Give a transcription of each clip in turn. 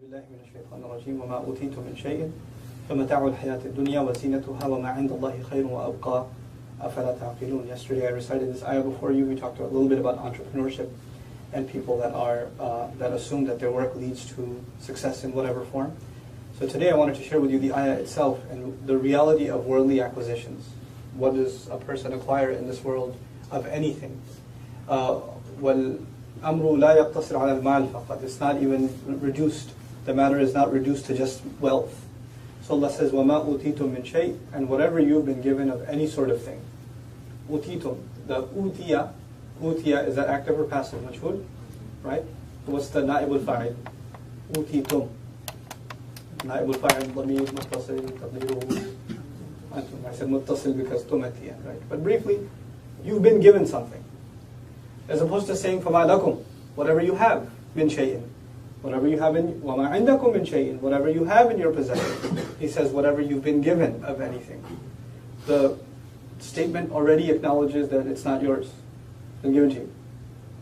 بالله من الشيطان الرجيم وما أوتيتم من شيء فمتاع الحياة الدنيا وزينتها وما عند الله خير وأبقى أفلا تعقلون. Yesterday I recited this ayah before you. We talked a little bit about entrepreneurship and people that assume that their work leads to success in whatever form. So today I wanted to share with you the ayah itself and the reality of worldly acquisitions. What does a person acquire in this world of anything? وَالْأَمْرُ لَا يَقْتَصِرْ عَلَى الْمَالِ فَقَدْ. It's not even reduced. The matter is not reduced to just wealth. So Allah says, وَمَا أُوتِيتُم مِّن شَيْءٍ, and whatever you've been given of any sort of thing. أُوتِيتُم, the utiya is that active or passive? Majhul, right? What's the na'ib al-fa'il? أُوتِيتُم. نائب الفاعل ضمير متصل تقديره أنتم. I said متصل because tum at the end, right? But briefly, you've been given something. As opposed to saying فَمَا لَكُمْ, whatever you have, min shay'in. Whatever you have in, وَمَا عِنْدَكُمْ min shay'in, whatever you have in your possession. He says whatever you've been given of anything. The statement already acknowledges that it's not yours. It's been given to you.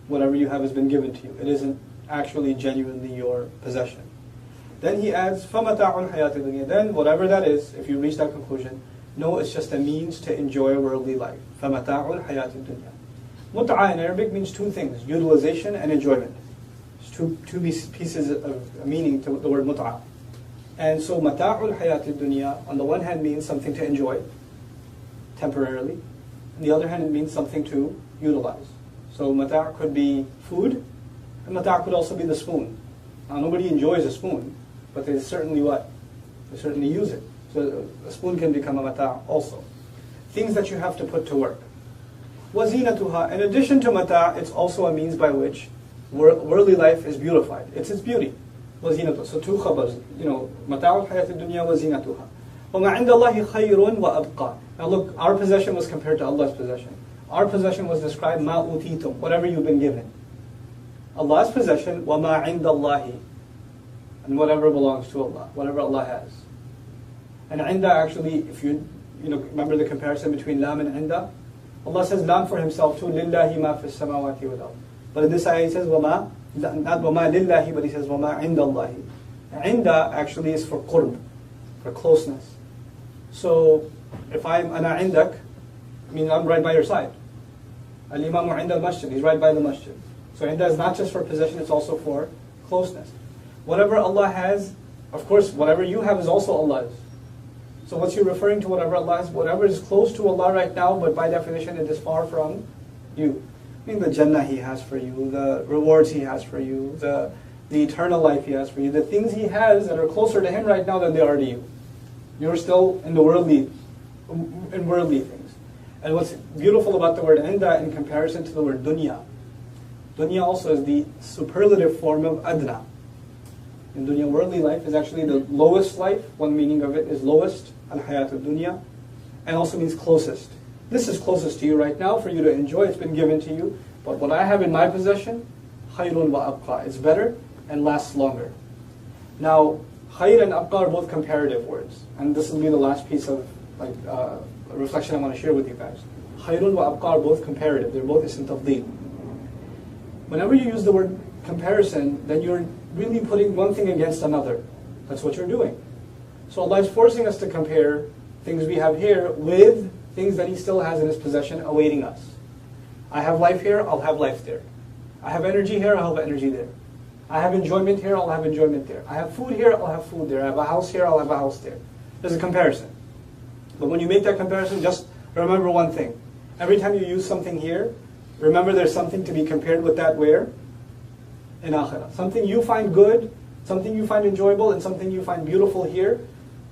Whatever you have has been given to you. It isn't actually genuinely your possession. Then he adds, فَمَتَاعُ الْحَيَاةِ الدُّنْيَا. Then whatever that is, if you reach that conclusion, no, it's just a means to enjoy worldly life. فَمَتَاعُ الْحَيَاةِ الدُّنْيا. Mut'a in Arabic means two things, utilization and enjoyment. It's two pieces of meaning to the word mut'a. And so mata'ul hayati dunya on the one hand means something to enjoy temporarily. On the other hand it means something to utilize. So mata' could be food, and mata' could also be the spoon. Now nobody enjoys a spoon, but they certainly what? They certainly use it. So a spoon can become a mata' also. Things that you have to put to work. وَزِينَتُهَا. In addition to mata', it's also a means by which worldly life is beautified. It's its beauty. وَزِينَتُهَا. So two khabars. مَتَاعُ الْحَيَاةِ الدُّنْيَا وَزِينَتُهَا. وَمَا عِنْدَ اللَّهِ خَيْرٌ وَأَبْقَى. Now look, our possession was compared to Allah's possession. Our possession was described, مَا أُوتِيتُم, whatever you've been given. Allah's possession, وَمَا عِنْدَ اللَّهِ, and whatever belongs to Allah, whatever Allah has. And عِنْدَ actually, if you remember the comparison between lam and عِنْدَ, Allah says lam for himself too, لِلَّهِ مَا فِي السَّمَاوَاتِ وَالْأَرْضِ. But in this ayah he says وَمَا, not وَمَا لِلَّهِ, but he says وَمَا عِنْدَ اللَّهِ. عِنْدَ actually is for qurb, for closeness. So if I'm ana عِنْدَك, means I'm right by your side. Al-Imamu عِنْدَ al-Masjid, he's right by the masjid. So عِنْدَ is not just for possession, it's also for closeness. Whatever Allah has, of course, whatever you have is also Allah's. So what's he referring to, whatever Allah has? Whatever is close to Allah right now, but by definition it is far from you. I mean the Jannah He has for you, the rewards He has for you, the eternal life He has for you, the things He has that are closer to Him right now than they are to you. You're still in worldly things. And what's beautiful about the word inda in comparison to the word dunya, dunya also is the superlative form of adna. In dunya, worldly life is actually the lowest life. One meaning of it is lowest, al-hayat al-dunya, and also means closest. This is closest to you right now for you to enjoy. It's been given to you. But what I have in my possession, khayrun wa abqa. It's better and lasts longer. Now, khayr and abqa are both comparative words. And this will be the last piece of a reflection I want to share with you guys. Khayrun wa abqa are both comparative. They're both ism tafdeel. Whenever you use the word comparison, then you're really putting one thing against another. That's what you're doing. So Allah is forcing us to compare things we have here with things that He still has in His possession awaiting us. I have life here, I'll have life there. I have energy here, I'll have energy there. I have enjoyment here, I'll have enjoyment there. I have food here, I'll have food there. I have a house here, I'll have a house there. There's a comparison. But when you make that comparison, just remember one thing. Every time you use something here, remember there's something to be compared with that where? In akhirah. Something you find good, something you find enjoyable, and something you find beautiful here,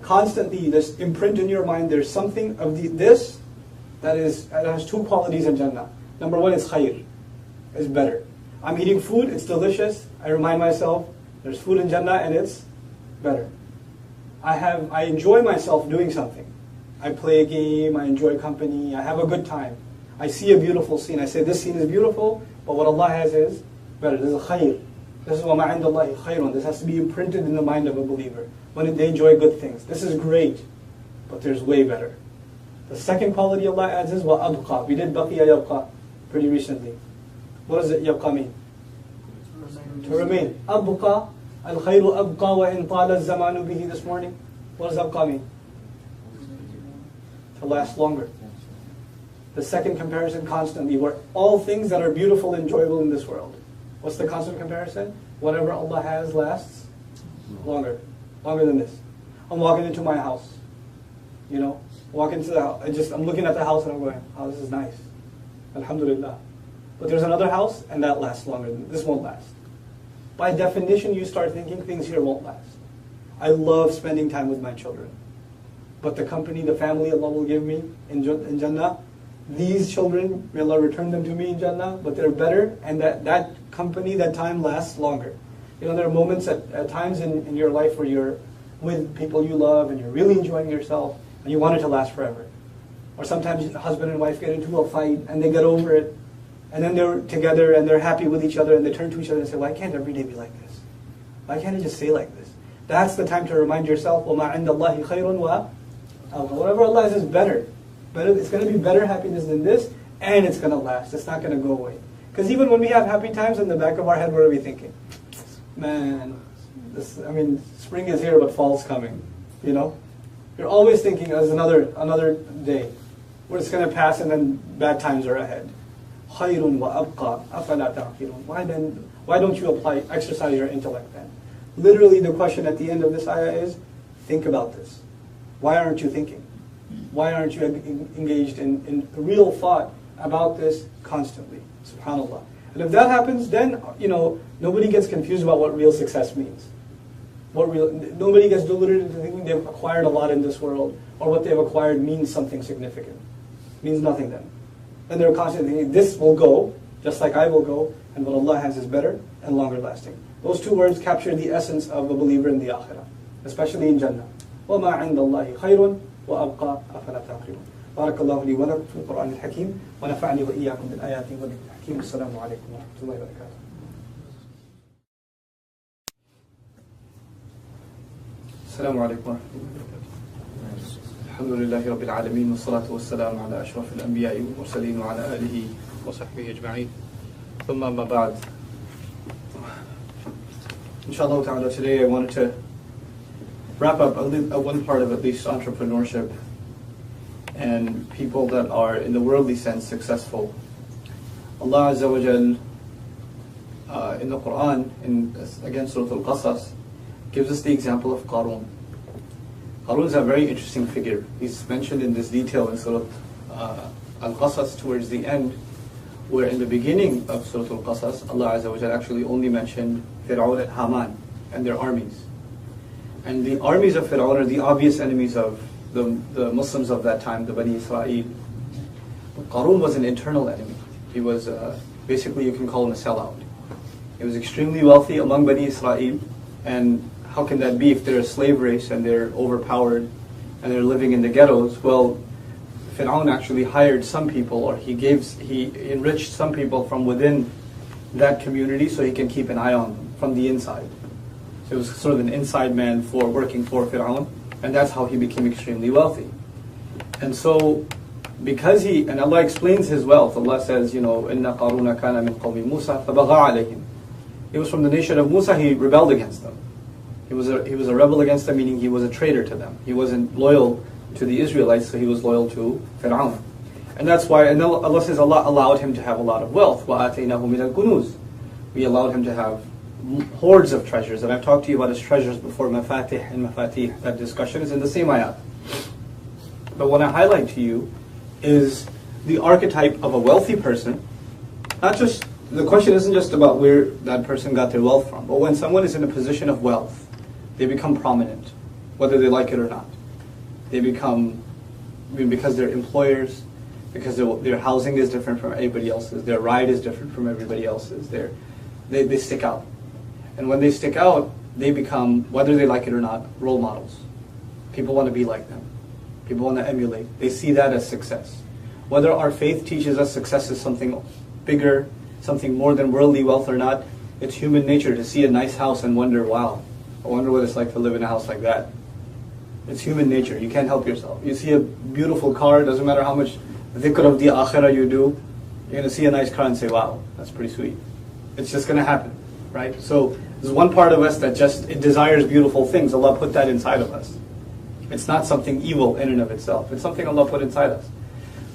constantly this imprint in your mind, there's something of this that has two qualities in Jannah. Number one is khayr, is better. I'm eating food, it's delicious. I remind myself, there's food in Jannah and it's better. I enjoy myself doing something. I play a game, I enjoy company, I have a good time. I see a beautiful scene, I say this scene is beautiful, but what Allah has is better. This is a khayr. This is وَمَا عِنْدَ اللَّهِ خَيْرٌ. This has to be imprinted in the mind of a believer. When they enjoy good things. This is great, but there's way better. The second quality Allah adds is وَأَبْقَى. We did baqiya yabqa pretty recently. What does it yabqa mean? To remain. Abqa Al-khayru abqa wa in tala az-zamanu bihi this morning. What does abqa mean? To last longer. The second comparison constantly, where all things that are beautiful and enjoyable in this world. What's the constant comparison? Whatever Allah has lasts longer than this. I'm walking into my house, walk into the house, I'm looking at the house and I'm going, oh, this is nice. Alhamdulillah. But there's another house and that lasts longer than this won't last. By definition, you start thinking things here won't last. I love spending time with my children. But the company, the family Allah will give me in Jannah, these children, may Allah return them to me in Jannah, but they're better, and that company, that time lasts longer. There are moments at times in your life where you're with people you love and you're really enjoying yourself and you want it to last forever. Or sometimes husband and wife get into a fight and they get over it, and then they're together and they're happy with each other and they turn to each other and say, why can't every day be like this? Why can't it just say like this? That's the time to remind yourself, وَمَا عِنْدَ اللَّهِ خَيْرٌ وَأَبْقَى. Whatever Allah has is better. It's going to be better happiness than this, and it's going to last. It's not going to go away. Because even when we have happy times, in the back of our head, what are we thinking? Man, spring is here, but fall's coming. You're always thinking there's another day where it's going to pass, and then bad times are ahead. خَيْرٌ وَأَبْقَى أَفَلَا تَعْقِلُونَ. Why don't you exercise your intellect then? Literally, the question at the end of this ayah is, think about this. Why aren't you thinking? Why aren't you engaged in real thought about this constantly? Subhanallah. And if that happens, then nobody gets confused about what real success means. Nobody gets deluded into thinking they've acquired a lot in this world, or what they've acquired means something significant. It means nothing then. Then they're constantly thinking, this will go, just like I will go, and what Allah has is better and longer lasting. Those two words capture the essence of a believer in the akhirah, especially in Jannah. وَمَا عِنْدَ اللَّهِ خَيْرٌ وَأَبْقَى أَفَلَا تَعْقِلُونَ. بارك الله لي ولكم في القرآن الحكيم ونفعني وإياكم بالآيات والذكر الحكيم. السلام عليكم ورحمة الله وبركاته. السلام عليكم ورحمة الله وبركاته. الحمد لله رب العالمين والصلاة والسلام على أشرف الأنبياء والمرسلين وعلى آله وصحبه أجمعين. ثم أما بعد. Inshallah ta'ala, today I wanted to wrap up one part of at least entrepreneurship and people that are in the worldly sense successful. Allah Azza wa Jal in the Quran, again Surah Al-Qasas, gives us the example of Qarun. Qarun is a very interesting figure. He's mentioned in this detail in Surah Al-Qasas towards the end, where in the beginning of Surah Al-Qasas, Allah Azza wa Jal actually only mentioned Fir'aun and Haman and their armies. And the armies of Fir'aun are the obvious enemies of the Muslims of that time, the Bani Israel. But Qarun was an internal enemy. He was, basically you can call him a sellout. He was extremely wealthy among Bani Israel, and how can that be if they're a slave race and they're overpowered and they're living in the ghettos? Well, Fir'aun actually hired some people, or he enriched some people from within that community so he can keep an eye on them from the inside. So it was sort of an inside man working for Fir'aun, and that's how he became extremely wealthy. And so, and Allah explains his wealth. Allah says, إِنَّ قَارُونَ كَانَ مِنْ قَوْمِ مُوسَى فَبَغَى عَلَيْهِمْ. He was from the nation of Musa, he rebelled against them. He was a rebel against them, meaning he was a traitor to them. He wasn't loyal to the Israelites, so he was loyal to Fir'aun. And that's why, and Allah says Allah allowed him to have a lot of wealth. وَآتَيْنَاهُ مِنَ الْكُنُوزِ. We allowed him to have hordes of treasures. And I've talked to you about his treasures before, mafatih and mafatih. That discussion is in the same ayat. But what I highlight to you is the archetype of a wealthy person. The question isn't just about where that person got their wealth from, but when someone is in a position of wealth, they become prominent, whether they like it or not. They become, because they're employers, because their housing is different from everybody else's, their ride is different from everybody else's, they stick out. And when they stick out, they become, whether they like it or not, role models. People want to be like them. People want to emulate. They see that as success. Whether our faith teaches us success is something bigger, something more than worldly wealth or not, it's human nature to see a nice house and wonder, wow, I wonder what it's like to live in a house like that. It's human nature. You can't help yourself. You see a beautiful car, it doesn't matter how much dhikr of the akhirah you do, you're going to see a nice car and say, wow, that's pretty sweet. It's just going to happen, right? So There's one part of us that just, it desires beautiful things. Allah put that inside of us. It's not something evil in and of itself. It's something Allah put inside us.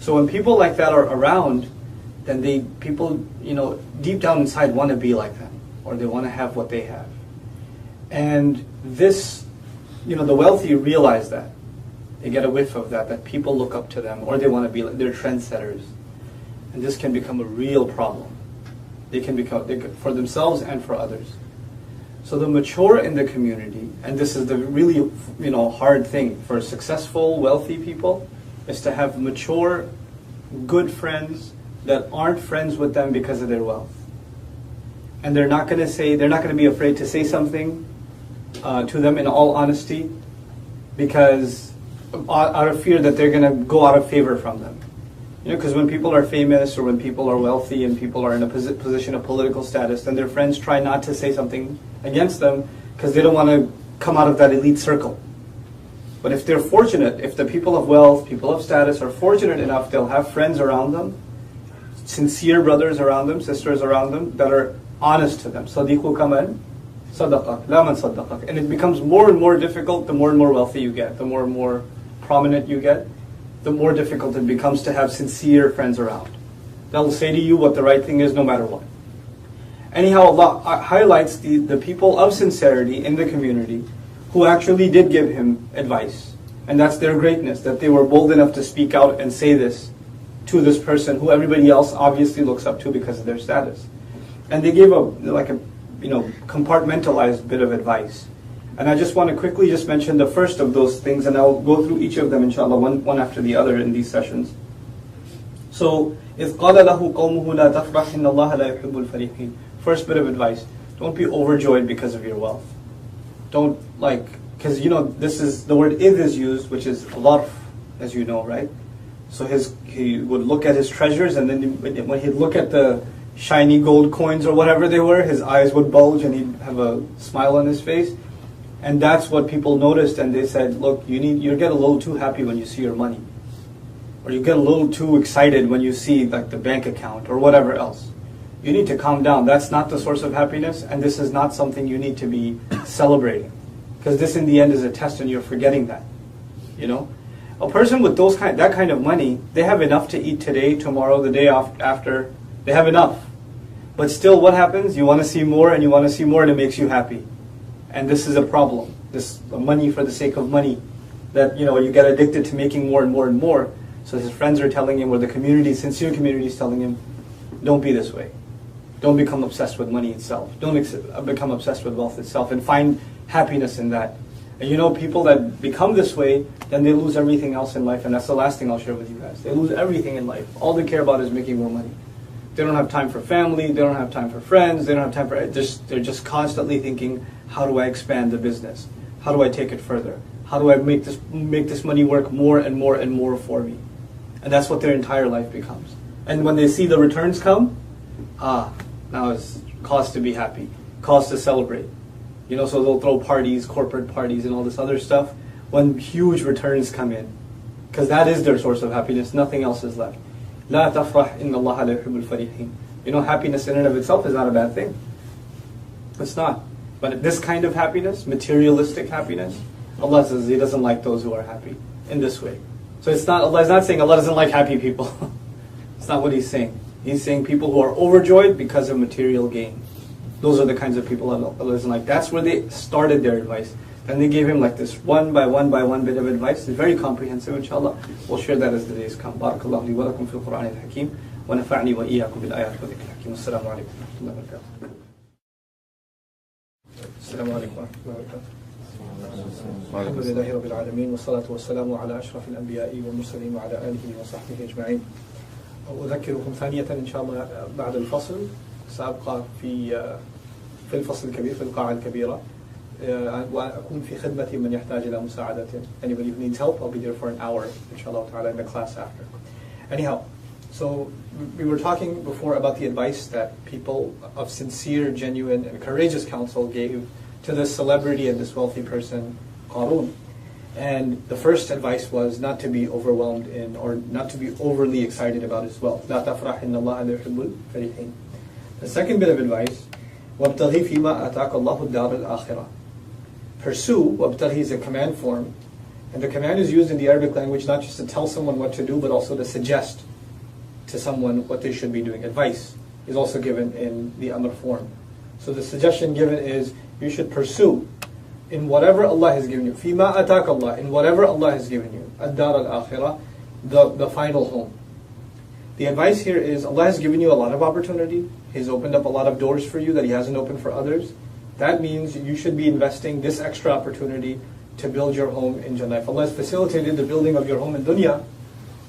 So when people like that are around, then people, deep down inside want to be like them, or they want to have what they have. And this, the wealthy realize that. They get a whiff of that people look up to them, or they want to be like, they're trendsetters. And this can become a real problem. They can for themselves and for others. So the mature in the community, and this is the really, hard thing for successful, wealthy people, is to have mature, good friends that aren't friends with them because of their wealth. And they're not going to be afraid to say something to them in all honesty, because out of fear that they're going to go out of favor from them. Because when people are famous, or when people are wealthy and people are in a position of political status, then their friends try not to say something against them because they don't want to come out of that elite circle. But if they're fortunate, if the people of wealth, people of status are fortunate enough, they'll have friends around them, sincere brothers around them, sisters around them, that are honest to them. Sadiquka man sadaqak, la man saddaqak. And it becomes more and more difficult the more and more wealthy you get, the more and more prominent you get, the more difficult it becomes to have sincere friends around. They'll say to you what the right thing is no matter what. Anyhow, Allah highlights the people of sincerity in the community who actually did give him advice. And that's their greatness, that they were bold enough to speak out and say this to this person who everybody else obviously looks up to because of their status. And they gave a compartmentalized bit of advice. And I just want to quickly just mention the first of those things, and I'll go through each of them, inshallah, one after the other in these sessions. So, إِذْ قَالَ لَهُ قَوْمُهُ لَا تَفْرَحْ إِنَّ اللَّهَ لَا يُحِبُّ الْفَرِحِينَ. First bit of advice, don't be overjoyed because of your wealth. Don't because this is, the word إِذ is used, which is ظرف, as you know, right? So he would look at his treasures, and then when he'd look at the shiny gold coins or whatever they were, his eyes would bulge and he'd have a smile on his face. And that's what people noticed, and they said, look, you get a little too happy when you see your money. Or you get a little too excited when you see the bank account or whatever else. You need to calm down. That's not the source of happiness, and this is not something you need to be celebrating. Because this in the end is a test, and you're forgetting that. A person with that kind of money, they have enough to eat today, tomorrow, the day after. They have enough. But still, what happens? You want to see more, and you want to see more, and it makes you happy. And this is a problem. This money for the sake of money, that you get addicted to making more and more and more. So his friends are telling him, or the community, sincere community, is telling him, don't be this way. Don't become obsessed with money itself. Don't become obsessed with wealth itself, and find happiness in that. And people that become this way, then they lose everything else in life, and that's the last thing I'll share with you guys. They lose everything in life. All they care about is making more money. They don't have time for family, they don't have time for friends, they don't have time for, they're just constantly thinking, how do I expand the business? How do I take it further? How do I make this money work more and more and more for me? And that's what their entire life becomes. And when they see the returns come, now it's cause to be happy, cause to celebrate. So they'll throw parties, corporate parties, and all this other stuff when huge returns come in. Because that is their source of happiness, nothing else is left. لا تفرح إن الله لا يحب الفرحين. Happiness in and of itself is not a bad thing. It's not. But this kind of happiness, materialistic happiness, Allah says He doesn't like those who are happy in this way. So Allah is not saying Allah doesn't like happy people. It's not what He's saying. He's saying people who are overjoyed because of material gain. Those are the kinds of people Allah doesn't like. That's where they started their advice. Then they gave him this one by one bit of advice. It's very comprehensive, inshallah. We'll share that as the days come. Barakallahu li wa lakum fil Qur'an al-Hakim. Wa nafa'ni wa iyyakum bil ayat wa dhikr al-Hakim. Assalamu alaikum wa rahmatullahi wa barakatuh. Assalamu alaikum wa rahmatullahi wa barakatuh. Alhamdulillahi rabbil alameen. Wa salatu wa salamu ala ashraf al-anbiya'i wa mursaleen wa ala alihi wa sahbihi ajma'in. أذكركم ثانية إن شاء الله بعد الفصل سأبقى في الفصل الكبير في القاعة الكبيرة وأكون في خدمة من يحتاج إلى مساعدة. Anybody who needs help, I'll be there for an hour inshallah ta'ala in the class after. Anyhow, so we were talking before about the advice that people of sincere, genuine and courageous counsel gave to this celebrity and this wealthy person, Qarun. And the first advice was not to be overwhelmed in, or not to be overly excited about his wealth. لا تفرح إن الله لا يحب الفرحين. The second bit of advice وَابْتَغِي فِيمَا أَتَاكَ اللَّهُ الدَّارَ الْآخِرَةِ. Pursue, وَابْتَغِي is a command form. And the command is used in the Arabic language not just to tell someone what to do, but also to suggest to someone what they should be doing. Advice is also given in the amr form. So the suggestion given is, you should pursue in whatever Allah has given you. فِيمَا أَتَاكَ اللَّهُ, in whatever Allah has given you. الدَّارَ الْآخِرَةِ, the final home. The advice here is, Allah has given you a lot of opportunity. He's opened up a lot of doors for you that He hasn't opened for others. That means you should be investing this extra opportunity to build your home in Jannah. If Allah has facilitated the building of your home in dunya,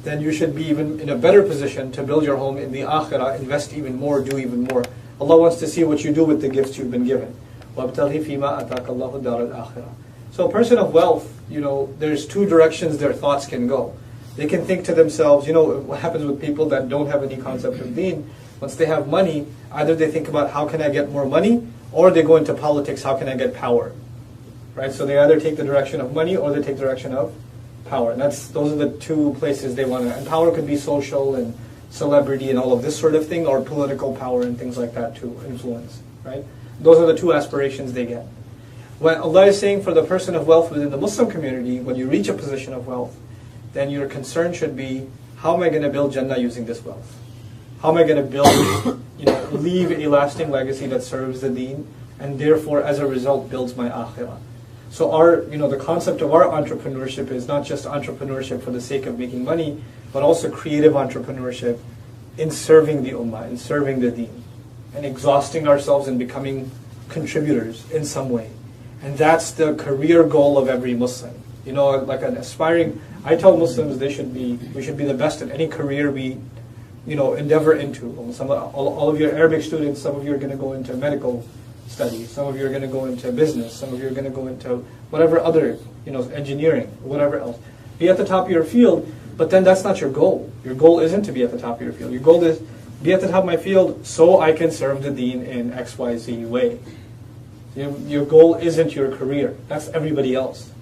then you should be even in a better position to build your home in the akhirah, invest even more, do even more. Allah wants to see what you do with the gifts you've been given. وَابْتَغِي فِيمَا أَتَاكَ اللَّهُ الدَّارَ الْآخِرَةِ. So a person of wealth, there's two directions their thoughts can go. They can think to themselves, what happens with people that don't have any concept of deen? Once they have money, either they think about how can I get more money, or they go into politics, how can I get power? Right? So they either take the direction of money or they take the direction of power. And those are the two places they want to. And power could be social and celebrity and all of this sort of thing, or political power and things like that to influence. Right? Those are the two aspirations they get. When Allah is saying for the person of wealth within the Muslim community, when you reach a position of wealth, then your concern should be, how am I going to build Jannah using this wealth? How am I going to build, leave a lasting legacy that serves the deen, and therefore, as a result, builds my akhirah? So the concept of our entrepreneurship is not just entrepreneurship for the sake of making money, but also creative entrepreneurship in serving the ummah, in serving the deen, and exhausting ourselves and becoming contributors in some way. And that's the career goal of every Muslim. Like an aspiring, I tell Muslims we should be the best in any career we, endeavor into. All of your Arabic students, some of you are going to go into medical studies, some of you are going to go into business, some of you are going to go into whatever other, engineering, whatever else. Be at the top of your field, but then that's not your goal. Your goal isn't to be at the top of your field. Your goal is be at the top of my field so I can serve the deen in XYZ way. Your goal isn't your career. That's everybody else.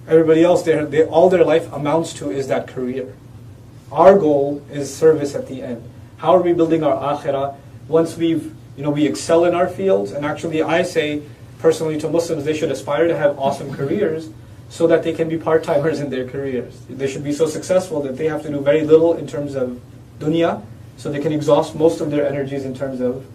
Everybody else, all their life amounts to is that career. Our goal is service at the end. How are we building our akhirah once we excel in our fields? And actually, I say personally to Muslims, they should aspire to have awesome careers so that they can be part-timers in their careers. They should be so successful that they have to do very little in terms of dunya, so they can exhaust most of their energies in terms of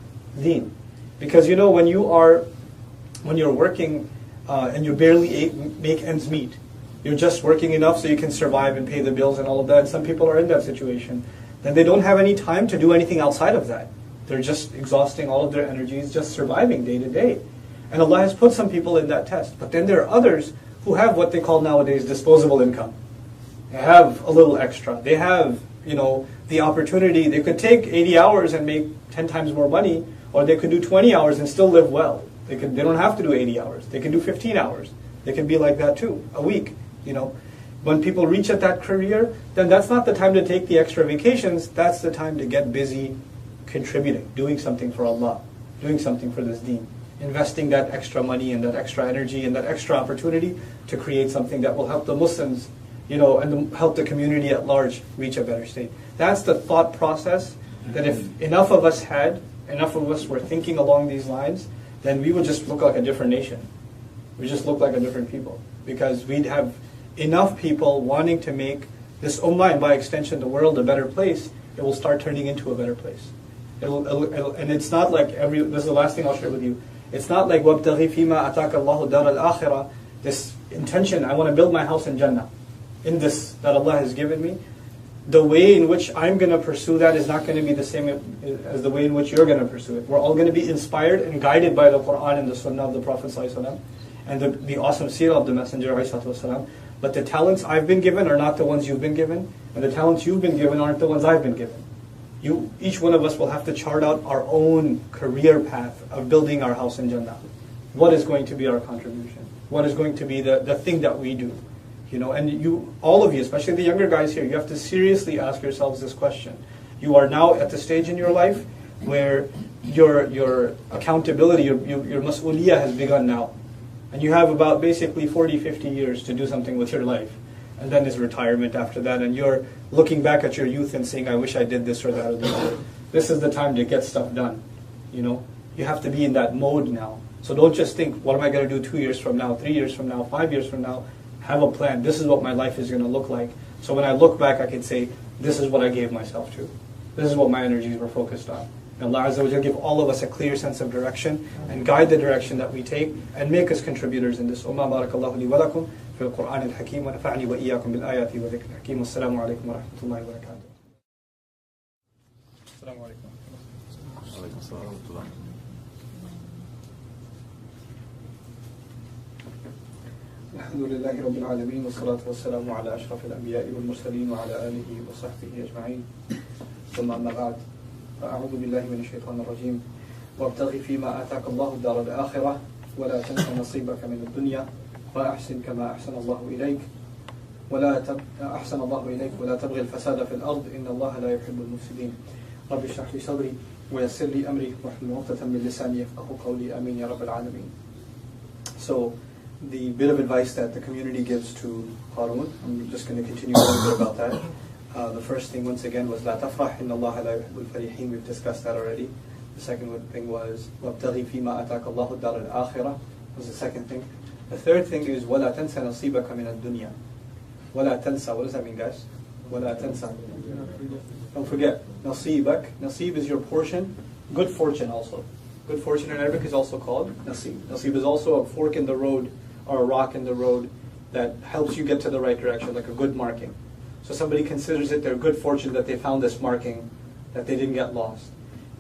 deen. Because when you're working and you barely make ends meet, you're just working enough so you can survive and pay the bills and all of that. And some people are in that situation. Then they don't have any time to do anything outside of that. They're just exhausting all of their energies, just surviving day to day. And Allah has put some people in that test. But then there are others who have what they call nowadays disposable income. They have a little extra. They have, the opportunity. They could take 80 hours and make 10 times more money, or they could do 20 hours and still live well. They don't have to do 80 hours. They can do 15 hours. They can be like that too, a week. When people reach at that career, then that's not the time to take the extra vacations. That's the time to get busy contributing, doing something for Allah, doing something for this deen, investing that extra money and that extra energy and that extra opportunity to create something that will help the Muslims, and help the community at large reach a better state. That's the thought process that if enough of us were thinking along these lines, then we would just look like a different nation. We just look like a different people, because we'd have enough people wanting to make this ummah, and by extension the world, a better place. It will start turning into a better place. And it's not like this is the last thing I'll share with you. It's not like وَابْتَغِي فِيمَا أَتَاكَ اللَّهُ دَارَ الْآخِرَةِ, this intention, I want to build my house in Jannah, in this that Allah has given me. The way in which I'm going to pursue that is not going to be the same as the way in which you're going to pursue it. We're all going to be inspired and guided by the Qur'an and the Sunnah of the Prophet ﷺ, and the awesome seerah of the Messenger ﷺ. But the talents I've been given are not the ones you've been given, and the talents you've been given aren't the ones I've been given. Each one of us will have to chart out our own career path of building our house in Jannah. What is going to be our contribution? What is going to be the thing that we do? And all of you, especially the younger guys here, you have to seriously ask yourselves this question. You are now at the stage in your life where your accountability, your mas'uliyah has begun now. And you have about basically 40, 50 years to do something with your life. And then is retirement after that, and you're looking back at your youth and saying, I wish I did this or that or the other. This is the time to get stuff done. You have to be in that mode now. So don't just think, what am I going to do 2 years from now, 3 years from now, 5 years from now? Have a plan. This is what my life is going to look like. So when I look back, I can say, this is what I gave myself to. This is what my energies were focused on. And Allah Azza wa Jal give all of us a clear sense of direction and guide the direction that we take and make us contributors in this ummah. Barakallahu li wa lakum fil Qur'an al-Hakim wa nafa'ani wa iyyakum bil ayati wa dhikr al-Hakim. Assalamu alaikum wa rahmatullahi wa barakatuh. Assalamu alaikum. Alaikum assalam wa rahmatullah. Alhamdulillahi Rabbil Alameen, wa salatu wa salamu ala ashraf al-anbiya'i wal mursaleen wa ala alihi wa sahbihi ajma'in. Thumma amma ba'd. فأعوذ بالله من الشيطان الرجيم وابتغ فيما آتاك الله الدار الآخرة ولا تنس نصيبك من الدنيا وأحسن كما أحسن الله إليك أحسن الله إليك ولا تبغي الفساد في الأرض إن الله لا يحب المفسدين رب اشرح لي صدري ويسر لي أمري واحلل عقدة من لساني يفقهوا قولي آمين يا رب العالمين. So the bit of advice that the community gives to Qarun, I'm just going to continue a little bit about that. The first thing, once again, was لا تفرح إن الله لا يحب الفرحين. We've discussed that already. The second thing was وابتغي فيما آتاك الله الدار الآخرة was the second thing. The third thing is ولا تنسى نصيبك من الدنيا. ولا تنسى. What does that mean, guys? ولا تنسى. Don't forget. نصيبك. Nasib is your portion. Good fortune also. Good fortune in Arabic is also called nasib. Nasib is also a fork in the road or a rock in the road that helps you get to the right direction, like a good marking. So somebody considers it their good fortune that they found this marking, that they didn't get lost.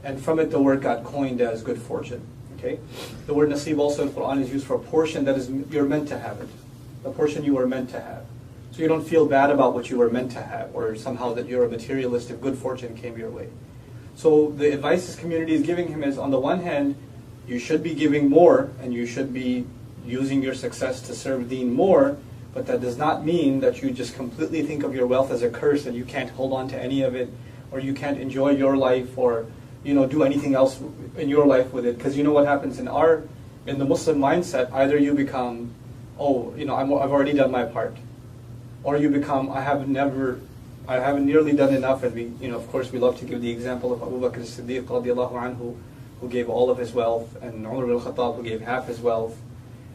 And from it the word got coined as good fortune. Okay? The word nasib also in Quran is used for a portion that is you're meant to have it. The portion you were meant to have. So you don't feel bad about what you were meant to have, or somehow that you're a materialist if good fortune came your way. So the advice this community is giving him is, on the one hand, you should be giving more, and you should be using your success to serve deen more, but that does not mean that you just completely think of your wealth as a curse and you can't hold on to any of it, or you can't enjoy your life, or do anything else in your life with it. Because you know what happens in the Muslim mindset, either you become, I've already done my part, or you become, I haven't nearly done enough. And we, of course, we love to give the example of Abu Bakr as-Siddiq radiallahu anhu, who gave all of his wealth, and Umar al-Khattab, who gave half his wealth.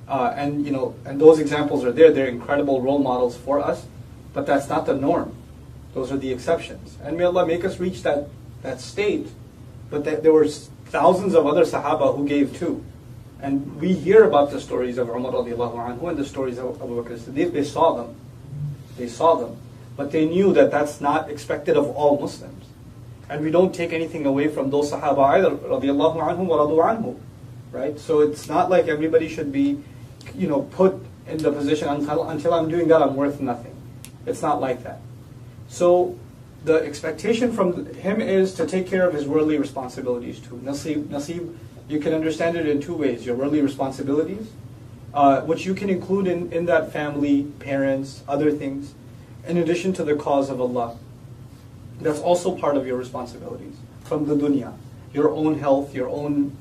And those examples are there. They're incredible role models for us, but that's not the norm. Those are the exceptions. And may Allah make us reach that state. But there were thousands of other Sahaba who gave too. And we hear about the stories of Umar radiallahu anhu and the stories of Abu Bakr as-Siddiq. They saw them. But they knew that that's not expected of all Muslims. And we don't take anything away from those Sahaba either, radiallahu anhum wa radu anhu. Right? So it's not like everybody should be put in the position until I'm doing that, I'm worth nothing. It's not like that. So the expectation from him is to take care of his worldly responsibilities too. Nasib, you can understand it in two ways. Your worldly responsibilities, which you can include in that family, parents, other things, in addition to the cause of Allah. That's also part of your responsibilities from the dunya. Your own health, your own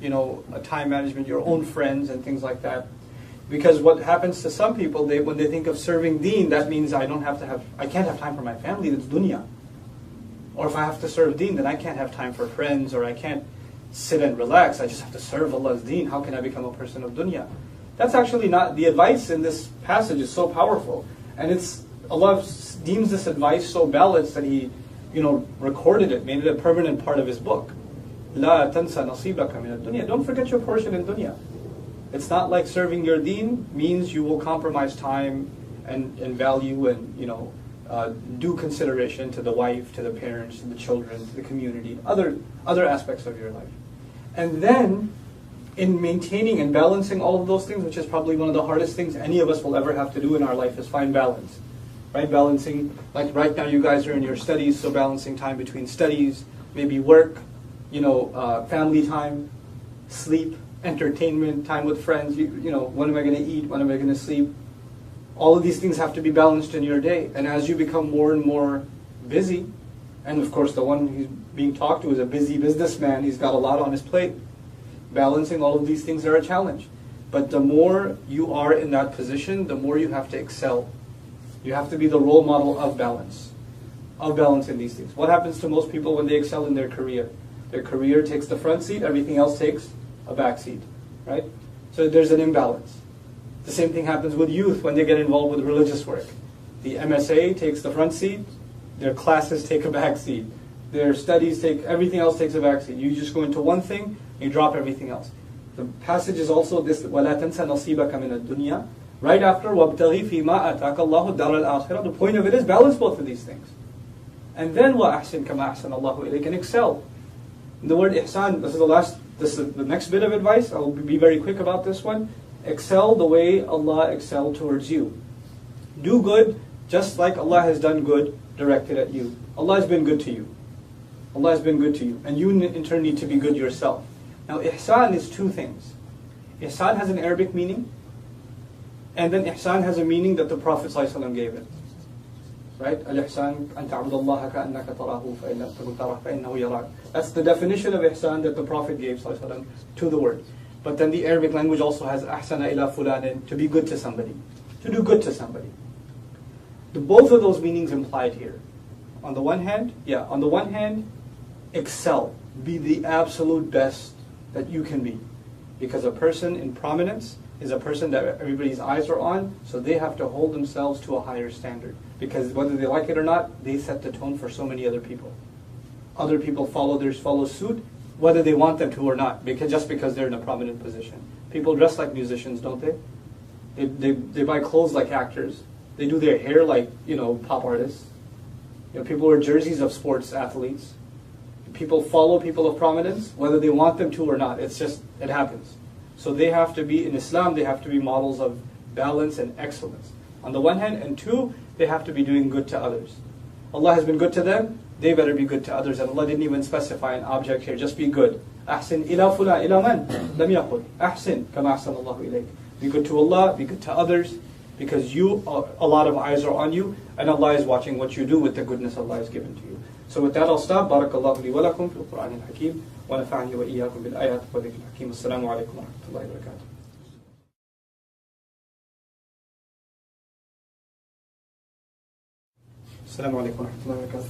time management, your own friends and things like that. Because what happens to some people, when they think of serving deen, that means I can't have time for my family, that's dunya. Or if I have to serve deen, then I can't have time for friends, or I can't sit and relax, I just have to serve Allah's deen. How can I become a person of dunya? That's actually not, the advice in this passage is so powerful. And Allah deems this advice so balanced that He recorded it, made it a permanent part of His book. La tansa nasibaka min ad-dunya. Don't forget your portion in dunya. It's not like serving your deen means you will compromise time and value and due consideration to the wife, to the parents, to the children, to the community, other aspects of your life. And then in maintaining and balancing all of those things, which is probably one of the hardest things any of us will ever have to do in our life, is find balance. Right? Balancing, like right now you guys are in your studies, so balancing time between studies, maybe work, family time, sleep, entertainment, time with friends, when am I going to eat, when am I going to sleep? All of these things have to be balanced in your day. And as you become more and more busy, and of course the one who's being talked to is a busy businessman, he's got a lot on his plate. Balancing all of these things are a challenge. But the more you are in that position, the more you have to excel. You have to be the role model of balance in these things. What happens to most people when they excel in their career? Their career takes the front seat, everything else takes a backseat, right? So there's an imbalance. The same thing happens with youth when they get involved with religious work. The MSA takes the front seat, their classes take a back seat, their studies take, everything else takes a back seat. You just go into one thing, you drop everything else. The passage is also this, وَلَا تَنْسَ نَصِيبَكَ مِنَ الدُّنْيا. Right after, وَابْتَغِي فِي مَا أَتَاكَ اللَّهُ الدَّارَ الْآخِرَةَ. The point of it is balance both of these things. And then وَأَحْسِنْ كَمَا أَحْسَنَ اللَّهُ إِلَيْكَ, and excel. The word ihsan, this is the next bit of advice. I'll be very quick about this one. Excel the way Allah excelled towards you. Do good just like Allah has done good directed at you. Allah has been good to you. Allah has been good to you. And you in turn need to be good yourself. Now ihsan is two things. Ihsan has an Arabic meaning, and then ihsan has a meaning that the Prophet ﷺ gave it. Right? Al-ihsan an ta'budallaha ka'annaka tarahu fa in lam takun tarahu fa innahu yarak. That's the definition of ihsan that the Prophet gave ﷺ to the word. But then the Arabic language also has ahsana ila fulanin, to be good to somebody, to do good to somebody. Both of those meanings implied here. On the one hand, excel, be the absolute best that you can be. Because a person in prominence is a person that everybody's eyes are on, so they have to hold themselves to a higher standard. Because whether they like it or not, they set the tone for so many other people. Other people follow suit, whether they want them to or not, just because they're in a prominent position. People dress like musicians, don't they? They buy clothes like actors. They do their hair like, pop artists. People wear jerseys of sports athletes. People follow people of prominence, whether they want them to or not. It happens. So they have to be, in Islam, they have to be models of balance and excellence. On the one hand, and two, they have to be doing good to others. Allah has been good to them, they better be good to others. And Allah didn't even specify an object here, just be good. أحسن إلى فلان إلى من لم يقل أحسن كما أحسن الله إليك. Be good to Allah, be good to others, because a lot of eyes are on you, and Allah is watching what you do with the goodness Allah has given to you. So with that I'll stop. Barakallahu li wa lakum fil Qur'an al-Hakim, wa nafa'ani wa iyyakum bil ayat wa dhikr al-Hakim. Assalamu alaikum wa rahmatullahi wa barakatuh. Assalamu alaikum wa rahmatullahi wa barakatuh.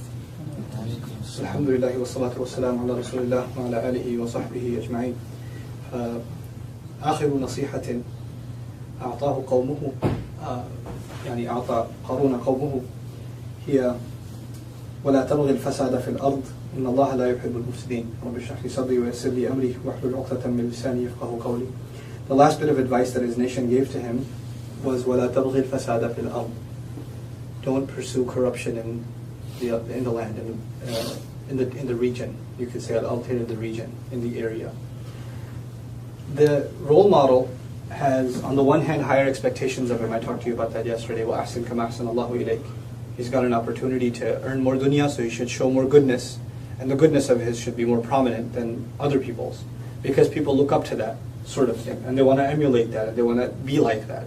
Alhamdulillah wa salatu wa salam ala rasulillah wa ala alihi wa sahbihi ajma'in. آخر نصيحة أعطاه قومه أعطى قارون قومه هي ولا تبغي الفساد في الأرض إن الله لا يحب المفسدين رب اشرح لي صدري ويسر لي أمري واحلل عقدة من لساني يفقهوا قولي. The last bit of advice that his nation gave to him was ولا تبغي الفساد في الأرض. Don't pursue corruption in the land, in the region. You could say al-Altir, in the region, in the area. The role model has, on the one hand, higher expectations of him. I talked to you about that yesterday. وَأَحْسِنْ كَمَا أَحْسَنَ اللَّهُ إِلَيْكَ. He's got an opportunity to earn more dunya, so he should show more goodness. And the goodness of his should be more prominent than other people's. Because people look up to that sort of thing. And they want to emulate that. And they want to be like that.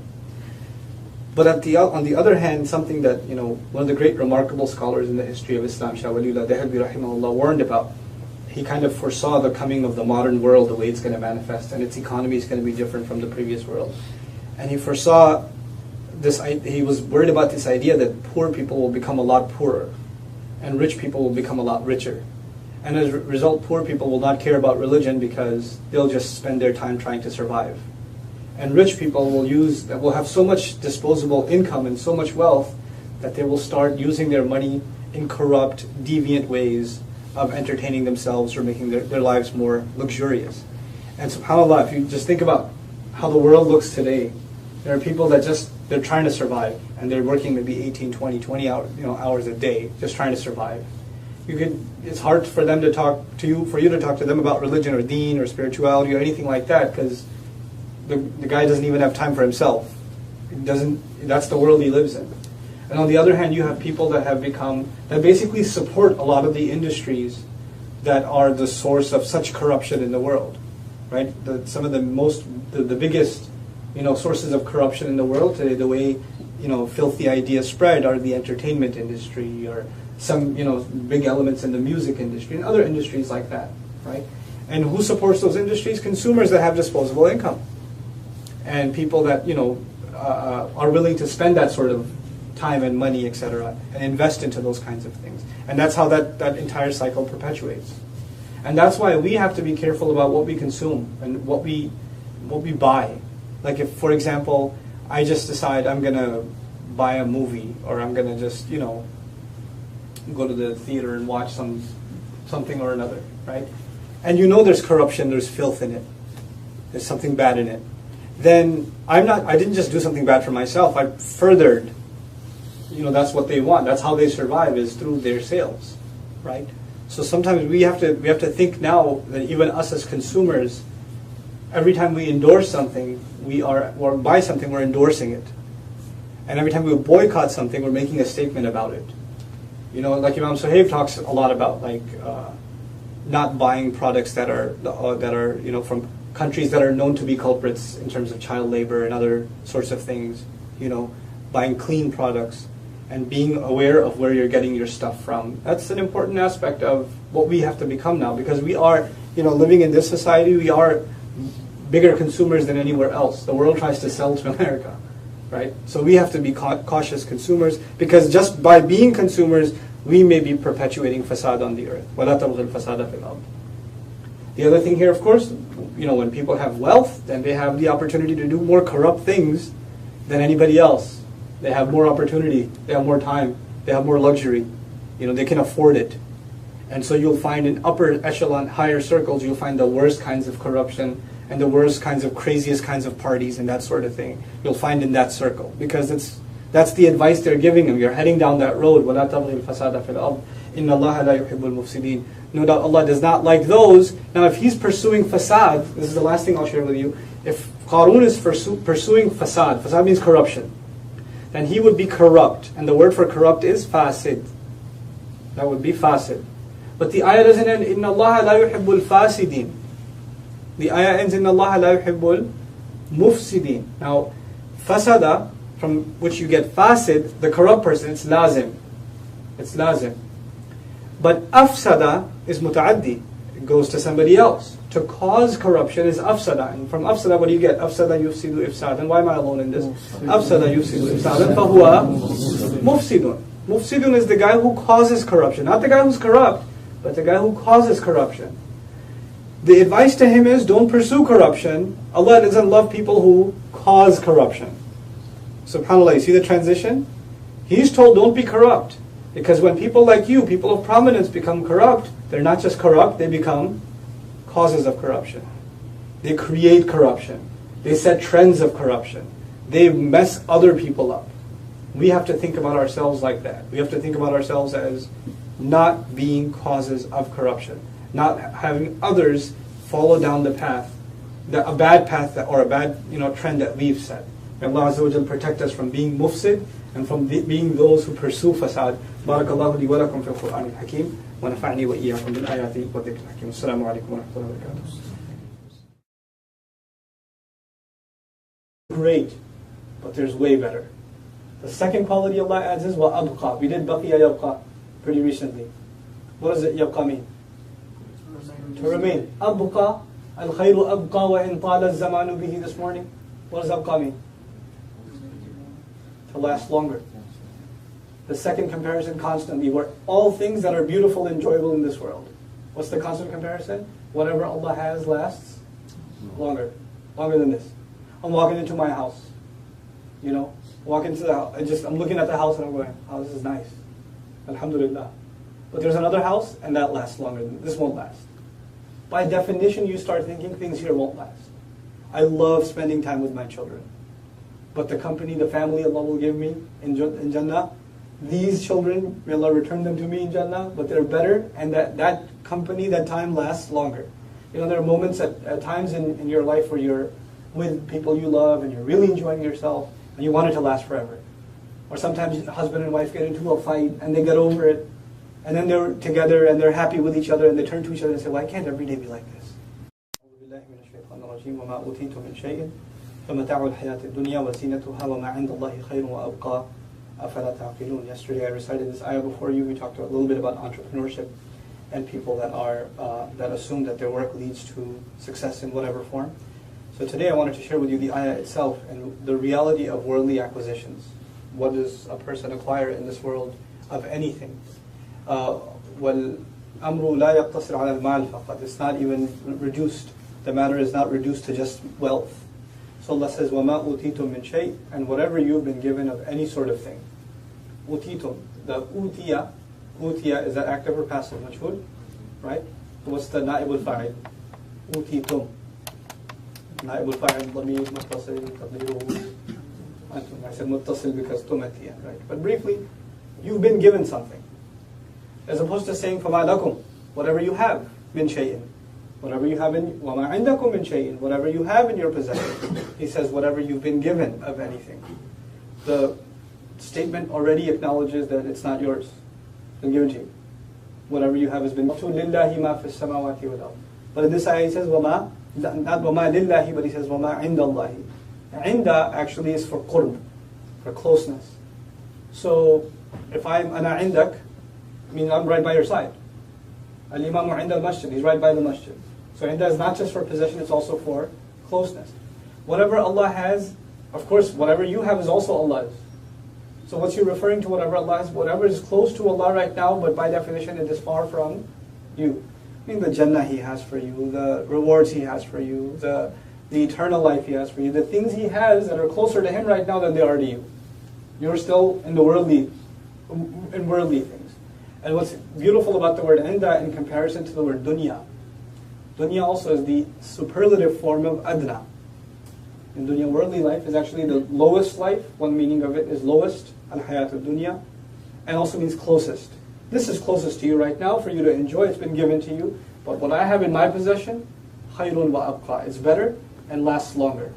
But on the other hand, something that, one of the great remarkable scholars in the history of Islam, Shah Waliullah Dehelvi rahimahullah, warned about. He kind of foresaw the coming of the modern world, the way it's going to manifest, and its economy is going to be different from the previous world. And he foresaw this. He was worried about this idea that poor people will become a lot poorer, and rich people will become a lot richer. And as a result, poor people will not care about religion because they'll just spend their time trying to survive. And rich people will have so much disposable income and so much wealth that they will start using their money in corrupt, deviant ways of entertaining themselves or making their lives more luxurious. And subhanAllah, if you just think about how the world looks today, there are people that they're trying to survive, and they're working maybe 18, 20 hours a day just trying to survive. It's hard for them to talk to you, for you to talk to them about religion or deen or spirituality or anything like that, because the guy doesn't even have time for himself. That's the world he lives in. And on the other hand, you have people that basically support a lot of the industries that are the source of such corruption in the world, right? Some of the biggest, sources of corruption in the world today, the way, filthy ideas spread, are the entertainment industry or some, big elements in the music industry and other industries like that, right? And who supports those industries? Consumers that have disposable income. And people that, are willing to spend that sort of time and money, etc., and invest into those kinds of things. And that's how that entire cycle perpetuates. And that's why we have to be careful about what we consume and what we buy. Like if, for example, I just decide I'm going to buy a movie, or I'm going to just, go to the theater and watch something or another, right? And there's corruption, there's filth in it, there's something bad in it. Then I didn't just do something bad for myself, I furthered, that's what they want. That's how they survive, is through their sales, right? So sometimes we have to think now that even us as consumers, every time we endorse something, or buy something, we're endorsing it. And every time we boycott something, we're making a statement about it. Like Imam Suhaib talks a lot about, like not buying products that are from countries that are known to be culprits in terms of child labor and other sorts of things. Buying clean products and being aware of where you're getting your stuff from. That's an important aspect of what we have to become now, because we are, living in this society, we are bigger consumers than anywhere else. The world tries to sell to America, right? So we have to be cautious consumers, because just by being consumers, we may be perpetuating fasad on the earth. وَلَا تَبْغِ الْفَسَادَ فِي الْأَرْضِ. The other thing here, of course, when people have wealth, then they have the opportunity to do more corrupt things than anybody else. They have more opportunity, they have more time, they have more luxury. They can afford it. And so you'll find in upper echelon, higher circles, you'll find the worst kinds of corruption and the worst kinds of craziest kinds of parties and that sort of thing. You'll find in that circle, because that's the advice they're giving them. You're heading down that road. وَلَا تَبْغِ الْفَسَادَ فِي الْأَرْضِ إِنَّ اللَّهَ لَا يُحِبُّ الْمُفْسِدِينَ. No doubt Allah does not like those. Now if he's pursuing fasad, this is the last thing I'll share with you. If Qarun is pursuing fasad means corruption, then he would be corrupt. And the word for corrupt is fasid. That would be fasid. But the ayah doesn't end, إِنَّ اللَّهَ لَا يُحِبُّ الْفَاسِدِينَ. The ayah ends, إِنَّ اللَّهَ لَا يُحِبُّ الْمُفْسِدِينَ. Now, fasada, from which you get fasid, the corrupt person, it's lazim. It's lazim. But afsada is muta'addi. It goes to somebody else. To cause corruption is afsada. And from afsada, what do you get? Afsada yufsidu ifsadan. Why am I alone in this? Afsada yufsidu ifsadan. Fahuwa mufsidun. Mufsidun is the guy who causes corruption. Not the guy who's corrupt, but the guy who causes corruption. The advice to him is, don't pursue corruption. Allah doesn't love people who cause corruption. SubhanAllah, you see the transition? He's told, don't be corrupt. Because when people like you, people of prominence, become corrupt, they're not just corrupt, they become causes of corruption. They create corruption. They set trends of corruption. They mess other people up. We have to think about ourselves like that. We have to think about ourselves as not being causes of corruption. Not having others follow down the path, a bad path or a bad trend that we've set. May Allah Azza wa Jal protect us from being mufsid and from being those who pursue fasad. Barakallahu li wa lakum fil Qur'an al-Hakim wa nafa'ni wa iyyakum bil ayati wa dhikr al-hakim. Assalamu alaikum wa rahmatullahi wa barakatuh. Great, but there's way better. The second quality Allah adds is wa abqa. We did baqiya yabqa pretty recently. What does it yabqa mean? To remain. Abqa, al-khayru abqa wa in tala az-zamanu bihi this morning. What does abqa mean? To last longer. The second comparison constantly, where all things that are beautiful and enjoyable in this world. What's the constant comparison? Whatever Allah has lasts longer. Longer than this. I'm walking into my house. Walk into the house. I'm looking at the house and I'm going, oh, this is nice. Alhamdulillah. But there's another house and that lasts longer than this. Won't last. By definition, you start thinking things here won't last. I love spending time with my children. But the company, the family Allah will give me in Jannah, these children, may Allah return them to me in Jannah, but they're better, and that company, that time lasts longer. There are moments at times in your life where you're with people you love and you're really enjoying yourself and you want it to last forever. Or sometimes husband and wife get into a fight and they get over it, and then they're together and they're happy with each other and they turn to each other and say, why can't every day be like this? فمتاع الحياة الدنيا وزينتها وما عند الله خير وأبقى أفلا تعقلون. Yesterday I recited this ayah before you. We talked a little bit about entrepreneurship and people that assume that their work leads to success in whatever form. So today I wanted to share with you the ayah itself and the reality of worldly acquisitions. What does a person acquire in this world of anything? Amru la yaqtasir ala al-mal faqat. It's not even reduced. The matter is not reduced to just wealth. So Allah says, وَمَا أُوتِيتُم مِّن شَيْءٍ, and whatever you've been given of any sort of thing. Utitum. The utiya is that active or passive? Majhul, right? What's the na'ib al-fa'il? Utitum. Na'ib al-fa'il, dhamir, muttasil, taqdiruhu. I said muttasil because tumatiya, right? But briefly, you've been given something. As opposed to saying, فَمَا لَكُمْ, whatever you have, min shay'in. Whatever you have in, وَمَا عِنْدَكُمْ مِنْ شَيْءٍ, whatever you have in your possession. He says, whatever you've been given of anything. The statement already acknowledges that it's not yours. It's been given to you. Whatever you have has been given to لِلَّهِ مَا فِي السَّمَاوَاتِ وَالْأَرْضِ. But in this ayah he says, وَمَا, not وَمَا لِلَّهِ, but he says, وَمَا عِنْدَ اللَّهِ. عِنْدَ actually is for qurb, for closeness. So, if I'm ana عِنْدَك, I mean I'm right by your side. Al-Imamu عِنْدَ al-masjid, he's right by the masjid. So inda is not just for possession, it's also for closeness. Whatever Allah has, of course, whatever you have is also Allah's. So what's you referring to whatever Allah has? Whatever is close to Allah right now, but by definition it is far from you. I mean the Jannah He has for you, the rewards He has for you, the eternal life He has for you, the things He has that are closer to Him right now than they are to you. You're still in the worldly things. And what's beautiful about the word inda in comparison to the word dunya, dunya also is the superlative form of adna. In dunya, worldly life is actually the lowest life. One meaning of it is lowest, al-hayat al-dunya, and also means closest. This is closest to you right now for you to enjoy. It's been given to you. But what I have in my possession, khayrun wa abqa, it's better and lasts longer.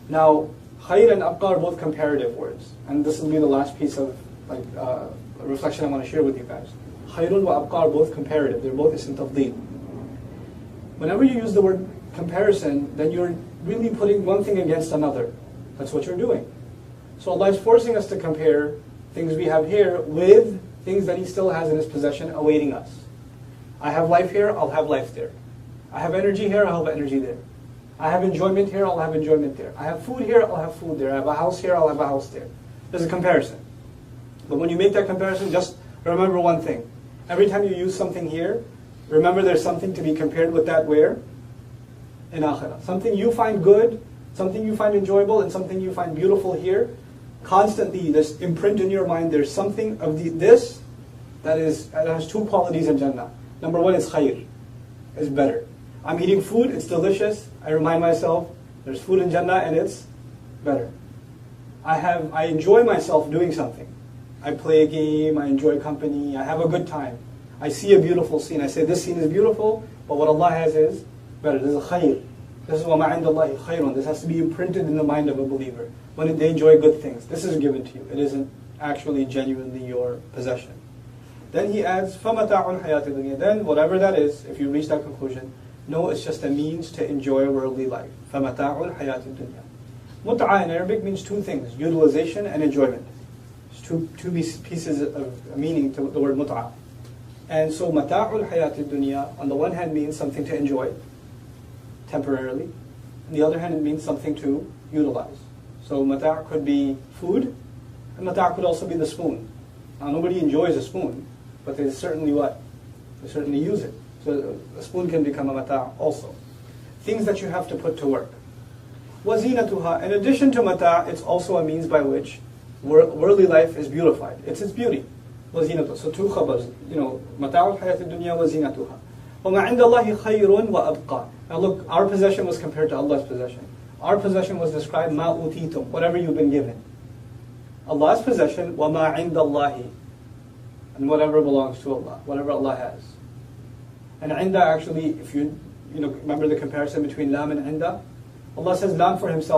Now, khayr and abqa are both comparative words. And this will be the last piece of reflection I want to share with you guys. Khayrun wa abqa are both comparative. They're both ism tafdeel. Whenever you use the word comparison, then you're really putting one thing against another. That's what you're doing. So Allah is forcing us to compare things we have here with things that He still has in His possession awaiting us. I have life here, I'll have life there. I have energy here, I'll have energy there. I have enjoyment here, I'll have enjoyment there. I have food here, I'll have food there. I have a house here, I'll have a house there. There's a comparison. But when you make that comparison, just remember one thing. Every time you use something here, remember there's something to be compared with that where? In akhirah. Something you find good, something you find enjoyable, and something you find beautiful here. Constantly, this imprint in your mind, there's something of this that has two qualities in Jannah. Number one is khayr, is better. I'm eating food, it's delicious. I remind myself, there's food in Jannah and it's better. I enjoy myself doing something. I play a game, I enjoy company, I have a good time. I see a beautiful scene. I say, this scene is beautiful, but what Allah has is better. This is khayr. This is وَمَا عِنْدَ اللَّهِ خَيْرٌ. This has to be imprinted in the mind of a believer. When they enjoy good things, this is given to you. It isn't actually genuinely your possession. Then he adds, فَمَتَاعُ الْحَيَاةِ الدُّنْيَا. Then whatever that is, if you reach that conclusion, no, it's just a means to enjoy worldly life. فَمَتَاعُ الْحَيَاةِ الدُّنْيَا. Mut'a in Arabic means two things, utilization and enjoyment. It's two pieces of meaning to the word mut'a. And so mata'ul hayatid dunya on the one hand means something to enjoy temporarily. On the other hand it means something to utilize. So mata' could be food, and mata' could also be the spoon. Now nobody enjoys a spoon, but they certainly what? They certainly use it. So a spoon can become a mata' also. Things that you have to put to work. Wazinatuha, in addition to mata', it's also a means by which worldly life is beautified. It's its beauty. وزينته. So two khabars, متاع الحياة الدنيا وزينتها. وما عند الله خير وأبقى. Now look, our possession was compared to Allah's possession. Our possession was described ما أوتيتم, whatever you've been given. Allah's possession وما عند الله, and whatever belongs to Allah, whatever Allah has. And عند actually, if you remember the comparison between lam and عند, Allah says lam for Himself.